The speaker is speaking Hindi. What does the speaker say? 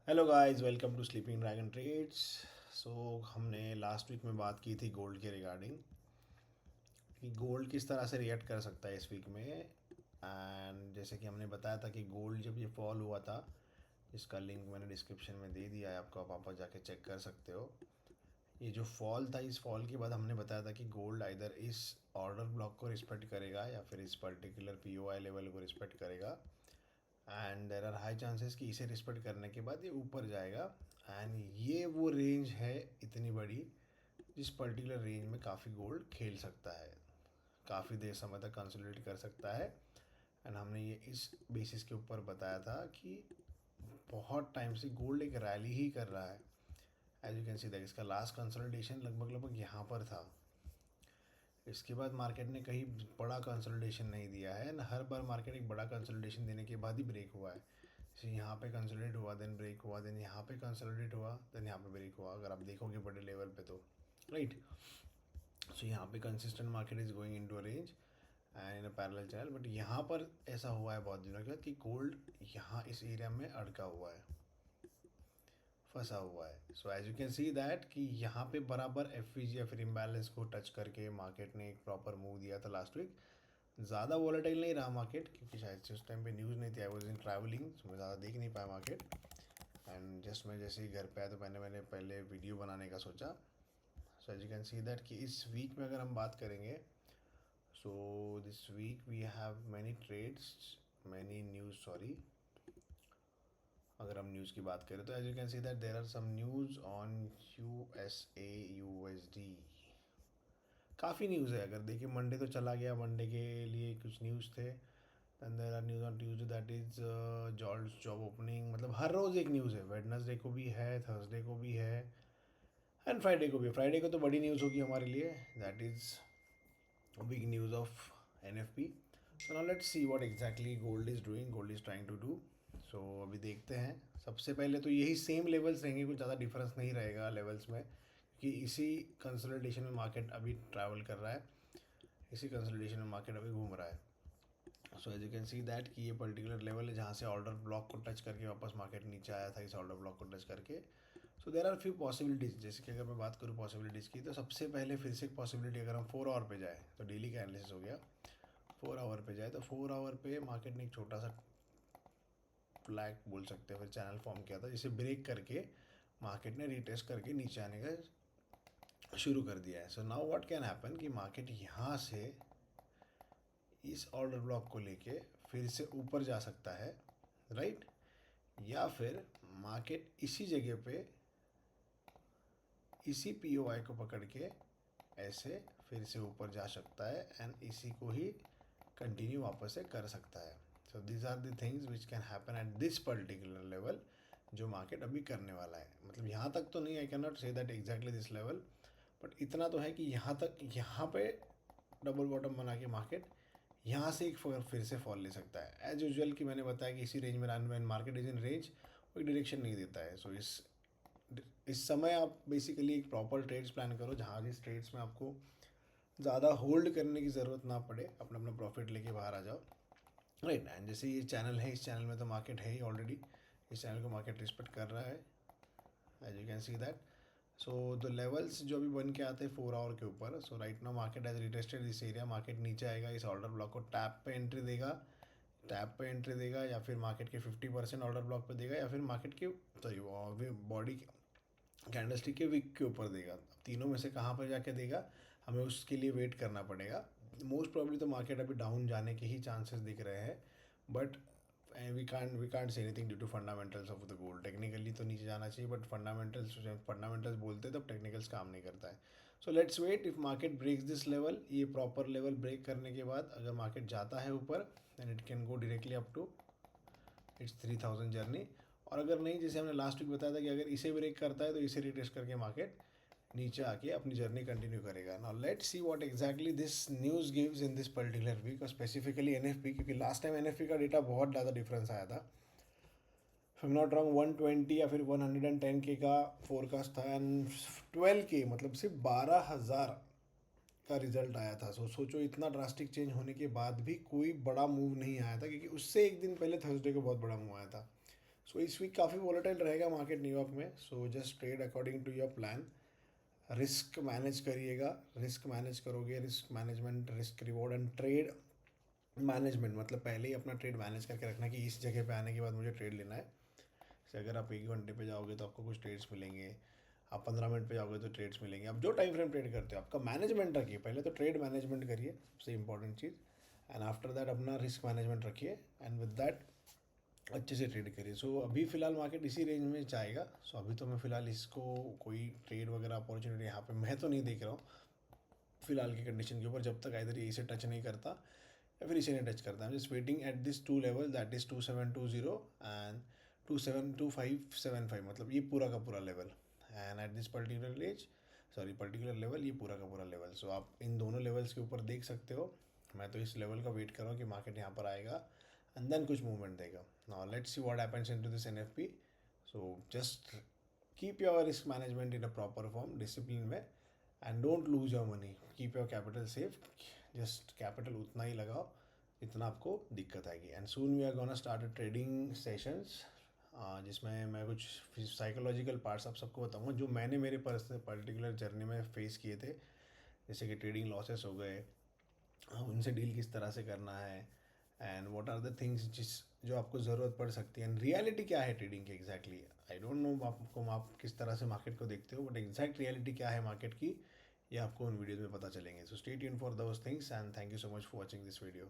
Hello guys, welcome to sleeping dragon trades. So हमने लास्ट वीक में बात की थी गोल्ड के रिगार्डिंग कि गोल्ड किस तरह से रिएक्ट कर सकता है इस वीक में। एंड जैसे कि हमने बताया था कि गोल्ड जब ये फॉल हुआ था, इसका लिंक मैंने डिस्क्रिप्शन में दे दिया है आपको, आप वापस जाके चेक कर सकते हो। ये जो फॉल था, इस फॉल के बाद हमने बताया था कि गोल्ड आइदर इस ऑर्डर ब्लॉक को रिस्पेक्ट करेगा या फिर इस पर्टिकुलर पीओआई लेवल को रिस्पेक्ट करेगा। And there are high chances कि इसे रिस्पेक्ट करने के बाद ये ऊपर जाएगा। एंड ये वो रेंज है इतनी बड़ी जिस पर्टिकुलर रेंज में काफ़ी गोल्ड खेल सकता है, काफ़ी देर समय तक कंसोलिडेट कर सकता है। एंड हमने ये इस बेसिस के ऊपर बताया था कि बहुत टाइम से गोल्ड एक रैली ही कर रहा है। As you can see that इसका लास्ट कंसोलिडेशन लगभग लगभग यहाँ पर था। इसके बाद मार्केट ने कहीं बड़ा कंसोलिडेशन नहीं दिया है न, हर बार मार्केट एक बड़ा कंसोलिडेशन देने के बाद ही ब्रेक हुआ है। जैसे यहाँ पे कंसोलिडेट हुआ, देन ब्रेक हुआ, देन यहाँ पे कंसोलिडेट हुआ, देन यहाँ पे ब्रेक हुआ, अगर आप देखोगे बड़े लेवल पे तो। राइट। सो यहाँ पे consistent market is going into range and in a parallel channel, but यहाँ पर ऐसा हुआ है बहुत दिनों के बाद कि गोल्ड यहाँ इस एरिया में अड़का हुआ है, फंसा हुआ है। So as you can see that कि यहाँ पे बराबर एफ या फिर इम्बैलेंस को टच करके मार्केट ने एक प्रॉपर मूव दिया था लास्ट वीक। ज़्यादा वॉलेटाइल नहीं रहा मार्केट, क्योंकि शायद से उस टाइम पे न्यूज़ नहीं थी, आई वॉज इन ट्रैवलिंग, तो मैं ज़्यादा देख नहीं पाया मार्केट। एंड जस्ट मैं जैसे ही घर पे आया तो मैंने पहले वीडियो बनाने का सोचा। So as you can see that कि इस वीक में अगर हम बात करेंगे, so this week we have many trades, many news, sorry. अगर हम न्यूज़ की बात करें तो as you can see that there are some news on USD। काफ़ी न्यूज़ है, अगर देखिए मंडे तो चला गया, मंडे के लिए कुछ न्यूज़ थे। And there are news on Tuesday, that is JOLTS job opening, मतलब हर रोज़ एक न्यूज़ है। वेडनेसडे को भी है, थर्सडे को भी है, एंड फ्राइडे को भी। फ्राइडे को तो बड़ी न्यूज़ होगी हमारे लिए, that is big news of NFP। So now let's see what exactly gold is doing, gold is trying to do. So अभी देखते हैं। सबसे पहले तो यही सेम लेवल्स रहेंगे, कुछ ज़्यादा डिफरेंस नहीं रहेगा लेवल्स में, क्योंकि इसी कंसोलिडेशन में मार्केट अभी ट्रैवल कर रहा है, इसी कंसोलिडेशन में मार्केट अभी घूम रहा है। So as you can see that कि ये पर्टिकुलर लेवल है जहाँ से ऑर्डर ब्लॉक को टच करके वापस मार्केट नीचे आया था, इस ऑर्डर ब्लॉक को टच करके। सो देर आर फ्यू पॉसिबिलिटीज़। जैसे कि अगर मैं बात करूँ पॉसिबिलिटीज़ की, तो सबसे पहले फिर से एक पॉसिबिलिटी, अगर हम 4 आवर पे जाए, तो डेली का एनालिसिस हो गया, 4 आवर पे जाए तो 4 आवर पे मार्केट ने एक छोटा सा फ्लैग बोल सकते हैं, फिर चैनल फॉर्म किया था, जिसे ब्रेक करके मार्केट ने रिटेस्ट करके नीचे आने का शुरू कर दिया है। So now what can happen कि मार्केट यहाँ से इस ऑर्डर ब्लॉक को लेके फिर से ऊपर जा सकता है, राइट। या फिर मार्केट इसी जगह पे इसी POI को पकड़ के ऐसे फिर से ऊपर जा सकता है एंड इसी को ही कंटिन्यू वापस से कर सकता है। So these are the things which can happen at this particular level, जो मार्केट अभी करने वाला है। मतलब यहाँ तक तो नहीं, I can not say that exactly this level, but इतना तो है कि यहाँ तक, यहाँ पे डबल बॉटम बना के मार्केट यहाँ से एक फिर से फॉल ले सकता है। एज यूजल कि मैंने बताया कि इसी रेंज में run, market is in range, कोई डायरेक्शन नहीं देता है। सो इस समय आप बेसिकली एक प्रॉपर ट्रेड्स प्लान करो, जहाँ जिस ट्रेड्स में आपको ज़्यादा होल्ड करने की ज़रूरत ना पड़े, अपना अपना प्रॉफिट लेके बाहर आ जाओ, राइट। एंड जैसे ये चैनल है, इस चैनल में तो मार्केट है ही ऑलरेडी, इस चैनल को मार्केट रिस्पेक्ट कर रहा है, as you can see that. So the levels जो भी बन के आते हैं 4 आवर के ऊपर, so right now market has retested this area, market नीचे आएगा, इस ऑर्डर ब्लॉक को टैप पे एंट्री देगा, टैप पे एंट्री देगा, या फिर मार्केट के 50% ऑर्डर ब्लॉक पे देगा, या फिर मार्केट के सॉरी बॉडी कैंडलस्टिक के विक के ऊपर देगा। तीनों में से कहाँ पर जाके देगा, हमें उसके लिए वेट करना पड़ेगा। मोस्ट प्रॉब्ली तो मार्केट अभी डाउन जाने के ही चांसेस दिख रहे हैं, but we can't say anything due to fundamentals of the gold. Technically तो नीचे जाना चाहिए, बट फंडामेंटल्स बोलते तब टेक्निकल्स काम नहीं करता है। So let's wait, if market breaks this level, ये प्रॉपर लेवल ब्रेक करने के बाद अगर मार्केट जाता है ऊपर, then it can go directly up to its 3000 journey. और अगर नहीं, जैसे हमने लास्ट वीक बताया था कि अगर इसे ब्रेक करता है तो इसे रिटेस्ट करके मार्केट नीचे आके अपनी जर्नी कंटिन्यू करेगा। Now let's see what exactly this news gives in this particular week, और स्पेसिफिकली NFP, क्योंकि लास्ट टाइम NFP का डेटा बहुत ज़्यादा डिफरेंस आया था। इफ नॉट रॉन्ग 120 या फिर 110K का फोरकास्ट था, एंड 12K, मतलब सिर्फ 12,000 का रिजल्ट आया था। सोचो इतना ड्रास्टिक चेंज होने के बाद भी कोई बड़ा मूव नहीं आया था, क्योंकि उससे एक दिन पहले थर्सडे को बहुत बड़ा मूव आया था। सो इस वीक काफ़ी वॉलेटाइल रहेगा मार्केट न्यूयॉर्क में, so just trade according to your plan. Risk manage करिएगा, रिस्क मैनेज करोगे, risk management, risk reward and trade management, मतलब पहले ही अपना ट्रेड मैनेज करके रखना कि इस जगह पे आने के बाद मुझे ट्रेड लेना है. जैसे अगर आप 1 घंटे पे जाओगे तो आपको कुछ ट्रेड्स मिलेंगे, आप 15 मिनट पे जाओगे तो ट्रेड्स मिलेंगे. आप जो टाइम फ्रेम ट्रेड करते हो आपका मैनेजमेंट रखिए, पहले तो ट्रेड मैनेजमेंट करिए, सबसे important cheese. And after that अपना रिस्क मैनेजमेंट रखिए, एंड विद दैट अच्छे से ट्रेड करिए. सो अभी फ़िलहाल मार्केट इसी रेंज में जाएगा. सो अभी तो मैं फ़िलहाल इसको कोई ट्रेड वगैरह अपॉर्चुनिटी यहाँ पे मैं तो नहीं देख रहा हूँ फिलहाल की कंडीशन के ऊपर, जब तक इधर ये इसे टच नहीं करता या फिर इसे नहीं टच करता. Just waiting at this two level, that is 2720 and 272575, मतलब ये पूरा का पूरा लेवल. And at this particular level, ये पूरा का पूरा लेवल. सो आप इन दोनों लेवल्स के ऊपर देख सकते हो. मैं तो इस लेवल का वेट कर रहा हूँ कि मार्केट यहाँ पर आएगा एंड देन कुछ मूवमेंट देगा. Now let's see what happens into this NFP. So just keep your risk management in a proper form, discipline में, and don't lose your money. Keep your capital safe. Just capital उतना ही लगाओ जितना आपको दिक्कत आएगी. And soon we are gonna start a trading sessions, जिसमें मैं कुछ साइकोलॉजिकल पार्ट्स आप सबको बताऊंगा जो मैंने मेरे पर्टिकुलर जर्नी में फेस किए थे. जैसे कि ट्रेडिंग लॉसेस हो गए, उनसे डील किस तरह से करना है, and what are the things जो आपको ज़रूरत पड़ सकती है, एंड रियलिटी क्या है ट्रेडिंग की एग्जैक्टली. आई डोंट नो आपको, आप किस तरह से मार्केट को देखते हो, बट एग्जैक्ट रियलिटी क्या है मार्केट की, ये आपको उन वीडियोज़ में पता चलेंगे. So stay tuned for those things, and thank you so much for watching this video.